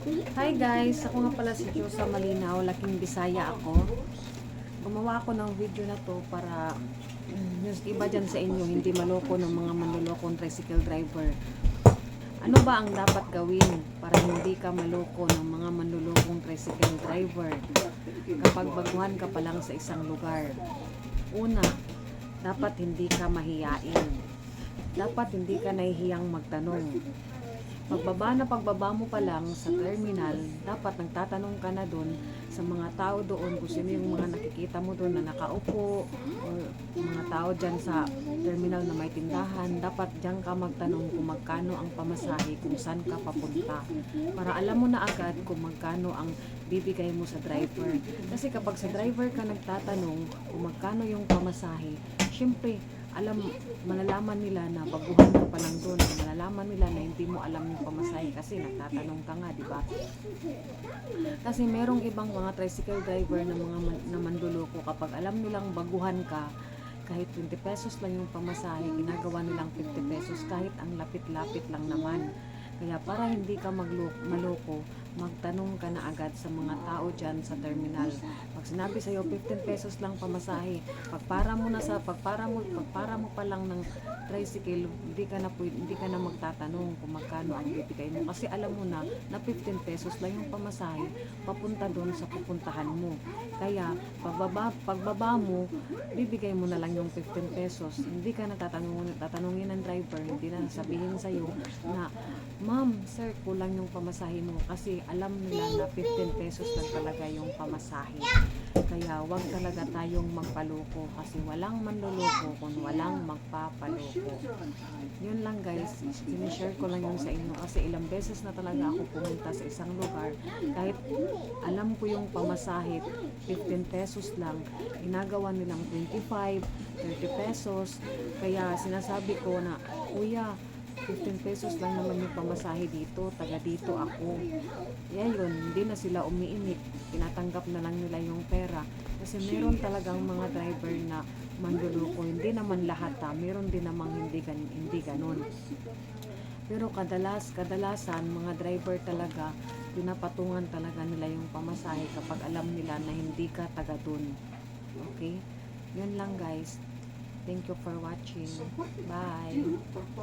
Hi guys, ako nga pala si Josa Malinaw, laking Bisaya ako. Gumawa ako ng video na to para yung iba dyan sa inyo hindi maloko ng mga manlolokong tricycle driver. Ano ba ang dapat gawin para hindi ka maloko ng mga manlolokong tricycle driver kapag baguhan ka pa lang sa isang lugar? Una, dapat hindi ka mahiyain. Dapat hindi ka nahihiyang magtanong. Pagbaba mo pa lang sa terminal, dapat nagtatanong ka na doon sa mga tao doon kung sino yung mga nakikita mo doon na nakaupo o mga tao dyan sa terminal na may tindahan. Dapat dyan ka magtanong kung magkano ang pamasahe, kung saan ka papunta, para alam mo na agad kung magkano ang bibigay mo sa driver. Kasi kapag sa driver ka nagtatanong kung magkano yung pamasahe, syempre malalaman nila na baguhan ka pa lang doon, malalaman nila na hindi mo alam yung pamasahe kasi nagtatanong ka nga, di ba? Kasi merong ibang mga tricycle driver na na manluloko, kapag alam nilang baguhan ka, kahit 20 pesos lang yung pamasahe, ginagawa nilang 50 pesos kahit ang lapit-lapit lang naman. Kaya para hindi ka maloko, magtanong ka na agad sa mga tao dyan sa terminal. Pag sinabi sa'yo 15 pesos lang pamasahe, pagpara mo pa lang ng tricycle, hindi ka na magtatanong kung magkano ang bibigay mo. Kasi alam mo na 15 pesos lang yung pamasahe papunta doon sa pupuntahan mo. Kaya pagbaba mo, bibigay mo na lang yung 15 pesos. Hindi ka na tatanungin ng driver, hindi na sabihin sa'yo na, "Ma'am, sir, kulang yung pamasahe mo," kasi alam nila na 15 pesos lang talaga yung pamasahe. Kaya wag talaga tayong magpaloko kasi walang manloloko kung walang magpapaloko. Yun lang guys, sinishare ko lang yun sa inyo kasi ilang beses na talaga ako pumunta sa isang lugar. Kahit alam ko yung pamasahe, 15 pesos lang, ginagawa nilang 25, 30 pesos. Kaya sinasabi ko na, "Kuya, 15 pesos lang naman yung pamasahe dito, taga dito ako." Yun, hindi na sila umiinip, tinatanggap na lang nila yung pera. Kasi meron talagang mga driver na manluloko, hindi naman lahat meron din namang hindi ganun. Pero kadalasan mga driver talaga, pinapatungan talaga nila yung pamasahe kapag alam nila na hindi ka taga dun. Okay? Yun lang guys. Thank you for watching. Bye!